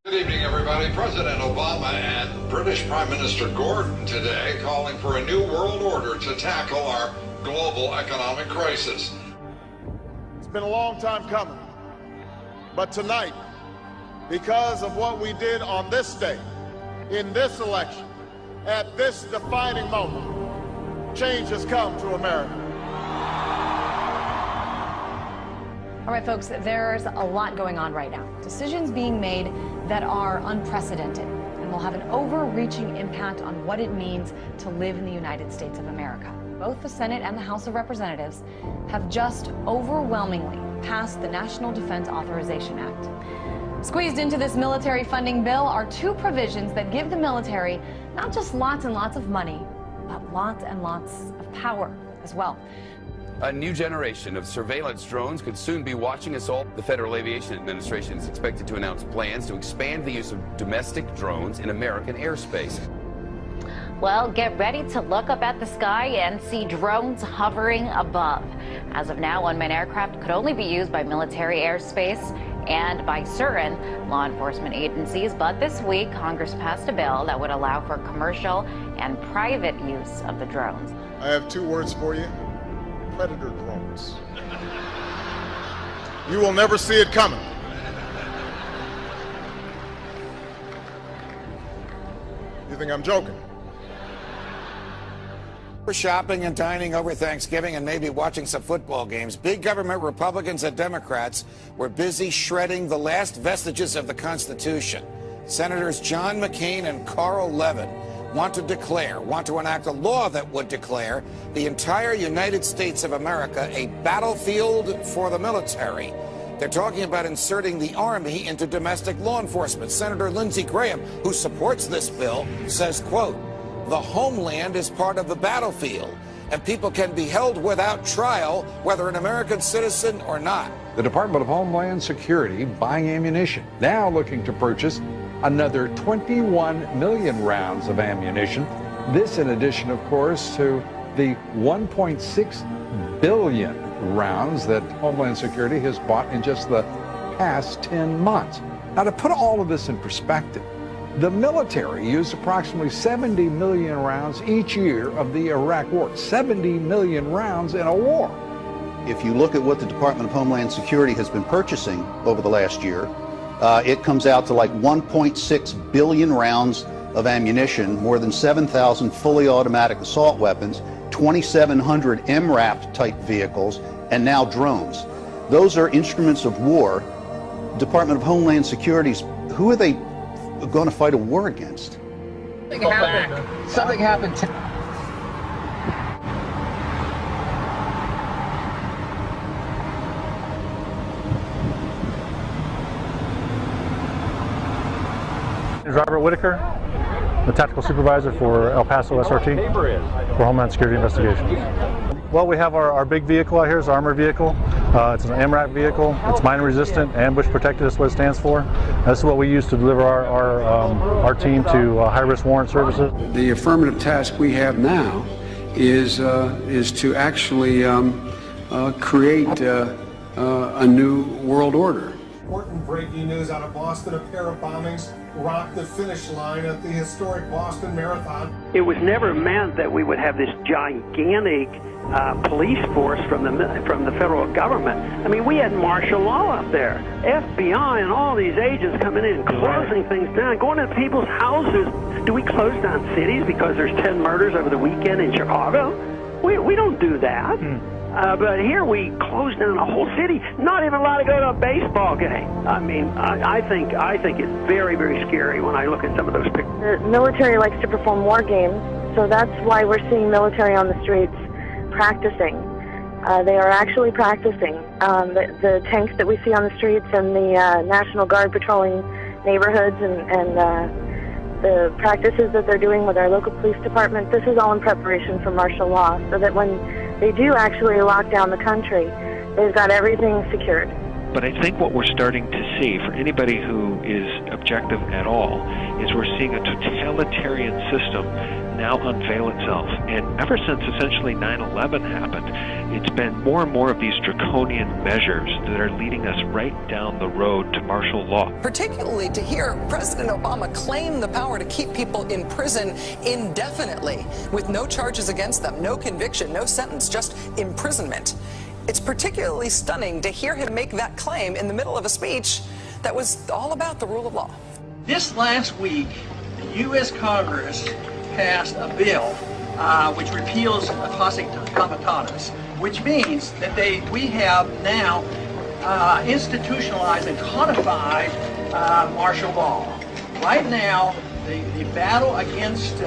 Good evening, everybody. President Obama and British Prime Minister Gordon today calling for a new world order to tackle our global economic crisis. It's been a long time coming, but tonight, because of what we did on this day, in this election, at this defining moment, change has come to America. All right, folks, there's a lot going on right now. Decisions being made that are unprecedented and will have an overreaching impact on what it means to live in the United States of America. Both the Senate and the House of Representatives have just overwhelmingly passed the National Defense Authorization Act. Squeezed into this military funding bill are two provisions that give the military not just lots and lots of money, but lots and lots of power as well. A new generation of surveillance drones could soon be watching us all. The Federal Aviation Administration is expected to announce plans to expand the use of domestic drones in American airspace. Well, get ready to look up at the sky and see drones hovering above. As of now, unmanned aircraft could only be used by military airspace and by certain law enforcement agencies. But this week, Congress passed a bill that would allow for commercial and private use of the drones. I have two words for you: predator drones. You will never see it coming. You think I'm joking? For shopping and dining over Thanksgiving and maybe watching some football games, big government Republicans and Democrats were busy shredding the last vestiges of the Constitution. Senators John McCain and Carl Levin want to enact a law that would declare the entire United States of America a battlefield for the military. They're talking about inserting the Army into domestic law enforcement. Senator Lindsey Graham, who supports this bill, says, quote, "The homeland is part of the battlefield, and people can be held without trial, whether an American citizen or not." The Department of Homeland Security buying ammunition, now looking to purchase another 21 million rounds of ammunition. This in addition, of course, to the 1.6 billion rounds that Homeland Security has bought in just the past 10 months. Now, to put all of this in perspective, the military used approximately 70 million rounds each year of the Iraq War. 70 million rounds in a war. If you look at what the Department of Homeland Security has been purchasing over the last year, it comes out to like 1.6 billion rounds of ammunition, more than 7,000 fully automatic assault weapons, 2,700 MRAP type vehicles, and now drones. Those are instruments of war. Department of Homeland Security's, who are they going to fight a war against? Something happened. Robert Whitaker, the tactical supervisor for El Paso SRT for Homeland Security Investigations. Well, we have our big vehicle out here. It's an armored vehicle. It's an MRAP vehicle. It's mine resistant, ambush protected. That's what it stands for. This is what we use to deliver our team to high-risk warrant services. The affirmative task we have now is to actually create a new world order. Important breaking news out of Boston: a pair of bombings rocked the finish line at the historic Boston Marathon. It was never meant that we would have this gigantic police force from the federal government. I mean, we had martial law up there, FBI and all these agents coming in and closing things down, going to people's houses. Do we close down cities because there's 10 murders over the weekend in Chicago? We don't do that. But here we close down a whole city, not even allowed to go to a baseball game. I mean, I think it's very, very scary when I look at some of those pictures. The military likes to perform war games, so that's why we're seeing military on the streets practicing. They are actually practicing. The tanks that we see on the streets and the National Guard patrolling neighborhoods and the practices that they're doing with our local police department, this is all in preparation for martial law, so that when they do actually lock down the country, they've got everything secured. But I think what we're starting to see, for anybody who is objective at all, is we're seeing a totalitarian system now unveil itself. And ever since essentially 9/11 happened, it's been more and more of these draconian measures that are leading us right down the road to martial law. Particularly to hear President Obama claim the power to keep people in prison indefinitely with no charges against them, no conviction, no sentence, just imprisonment. It's particularly stunning to hear him make that claim in the middle of a speech that was all about the rule of law. This last week, the U.S. Congress passed a bill which repeals Posse Comitatus, which means that we have now institutionalized and codified martial law. Right now, the battle against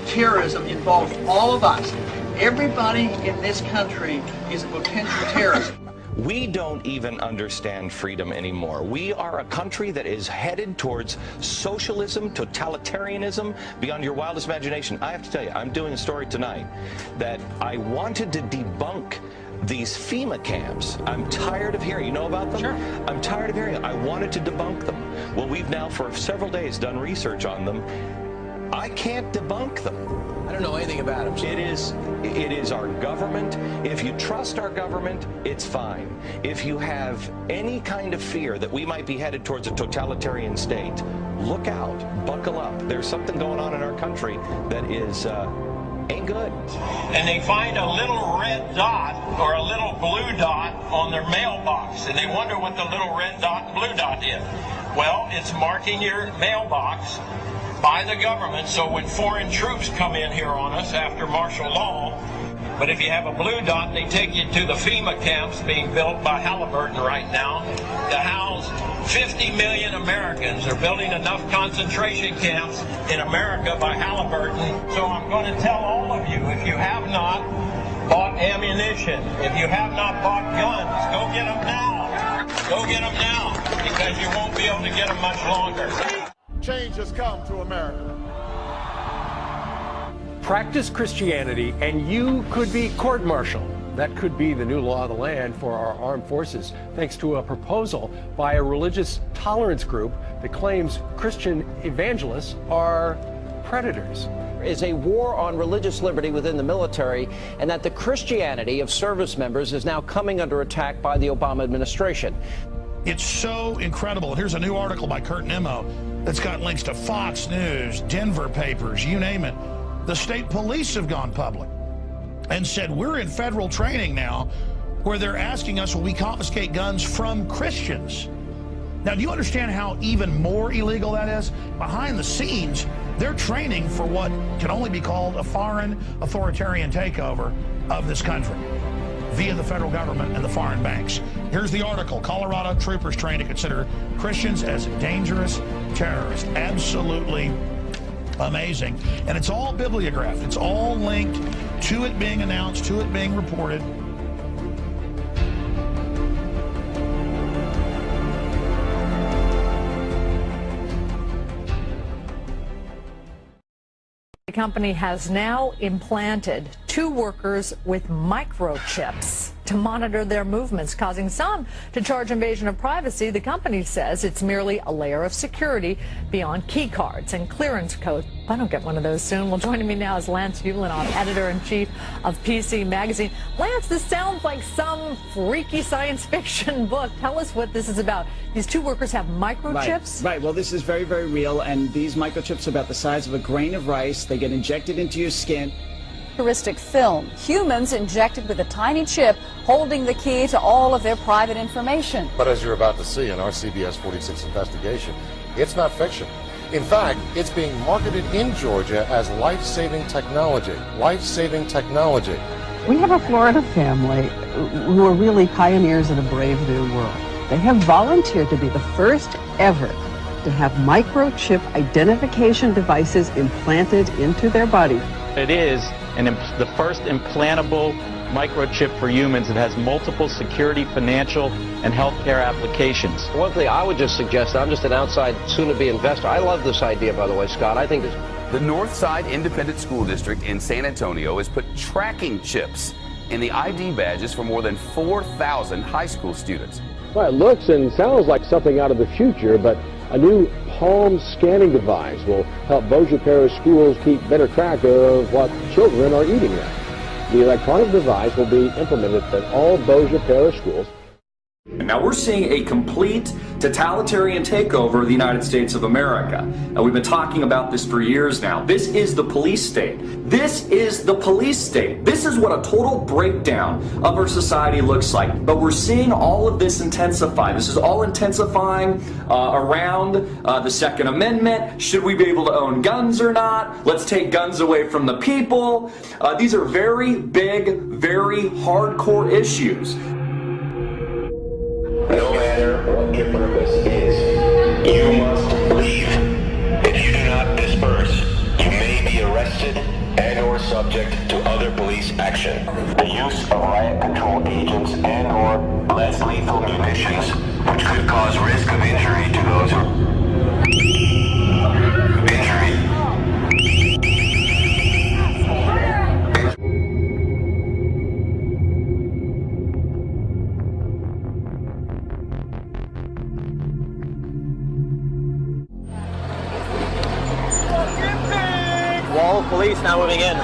terrorism involves all of us. Everybody in this country is a potential terrorist. We don't even understand freedom anymore. We are a country that is headed towards socialism, totalitarianism, beyond your wildest imagination. I have to tell you, I'm doing a story tonight that I wanted to debunk these FEMA camps. I'm tired of hearing. You know about them? Sure. I'm tired of hearing. I wanted to debunk them. Well, we've now for several days done research on them. I can't debunk them. I don't know anything about them. It is our government. If you trust our government, it's fine. If you have any kind of fear that we might be headed towards a totalitarian state, look out, buckle up. There's something going on in our country that is ain't good. And they find a little red dot or a little blue dot on their mailbox, and they wonder what the little red dot and blue dot is. Well, it's marking your mailbox by the government, so when foreign troops come in here on us after martial law, but if you have a blue dot, they take you to the FEMA camps being built by Halliburton right now to house 50 million Americans. They're building enough concentration camps in America by Halliburton. So I'm going to tell all of you, if you have not bought ammunition, if you have not bought guns, go get them now. Go get them now, because you won't be able to get them much longer. Change has come to America. Practice Christianity and you could be court-martialed. That could be the new law of the land for our armed forces, thanks to a proposal by a religious tolerance group that claims Christian evangelists are predators. Is a war on religious liberty within the military, and that the Christianity of service members is now coming under attack by the Obama administration. It's so incredible. Here's a new article by Kurt Nimmo that's got links to Fox News, Denver papers, you name it. The state police have gone public and said, we're in federal training now where they're asking us, will we confiscate guns from Christians? Now, do you understand how even more illegal that is? Behind the scenes, they're training for what can only be called a foreign authoritarian takeover of this country via the federal government and the foreign banks. Here's the article. Colorado troopers trained to consider Christians as dangerous terrorists. Absolutely amazing. And it's all bibliographed. It's all linked to it being announced, to it being reported. The company has now implanted 2 workers with microchips to monitor their movements, causing some to charge invasion of privacy. The company says it's merely a layer of security beyond key cards and clearance codes. I don't get one of those soon. Well, joining me now is Lance Ulanoff, editor-in-chief of PC Magazine. Lance, this sounds like some freaky science fiction book. Tell us what this is about. These 2 workers have microchips? Right. Well, this is very, very real, and these microchips are about the size of a grain of rice. They get injected into your skin. Futuristic film. Humans injected with a tiny chip holding the key to all of their private information. But as you're about to see in our CBS 46 investigation, it's not fiction. In fact, it's being marketed in Georgia as life-saving technology. Life-saving technology. We have a Florida family who are really pioneers in a brave new world. They have volunteered to be the first ever to have microchip identification devices implanted into their body. It is the first implantable microchip for humans that has multiple security, financial, and healthcare applications. One thing I would just suggest, I'm just an outside soon-to-be investor. I love this idea, by the way, Scott. I think the Northside Independent School District in San Antonio has put tracking chips in the ID badges for more than 4,000 high school students. Well, it looks and sounds like something out of the future, but a new palm scanning device will help Bossier Parish schools keep better track of what children are eating now. The electronic device will be implemented at all Bossier Parish schools. Now we're seeing a complete totalitarian takeover of the United States of America. Now we've been talking about this for years now. This is the police state. This is the police state. This is what a total breakdown of our society looks like. But we're seeing all of this intensify. This is all intensifying around the Second Amendment. Should we be able to own guns or not? Let's take guns away from the people. These are very big, very hardcore issues. No matter what your purpose is, you must leave. If you do not disperse, you may be arrested and or subject to other police action. The use of riot control agents and or less lethal munitions, which could cause risk of injury to those who... Wall of police now moving in.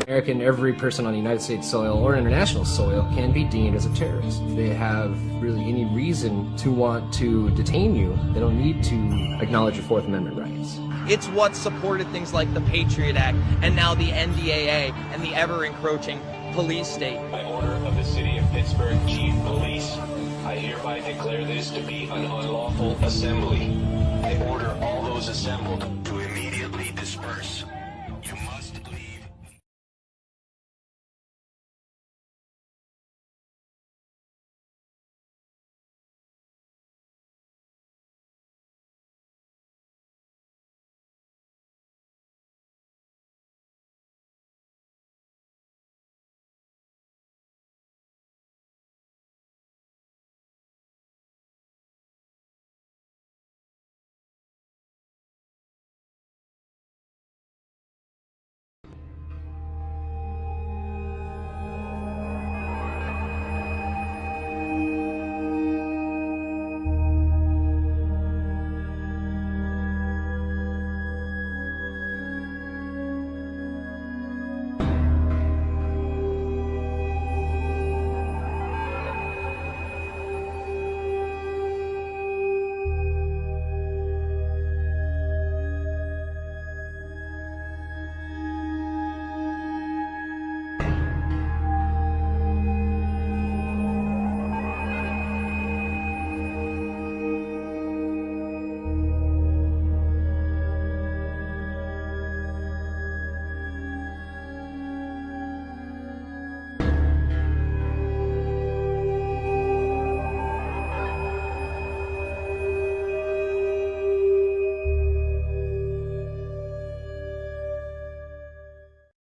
American, every person on United States soil or international soil can be deemed as a terrorist. If they have really any reason to want to detain you, they don't need to acknowledge your Fourth Amendment rights. It's what supported things like the Patriot Act and now the NDAA and the ever-encroaching police state. By order of the City of Pittsburgh Chief Police, I hereby declare this to be an unlawful assembly. I order all those assembled to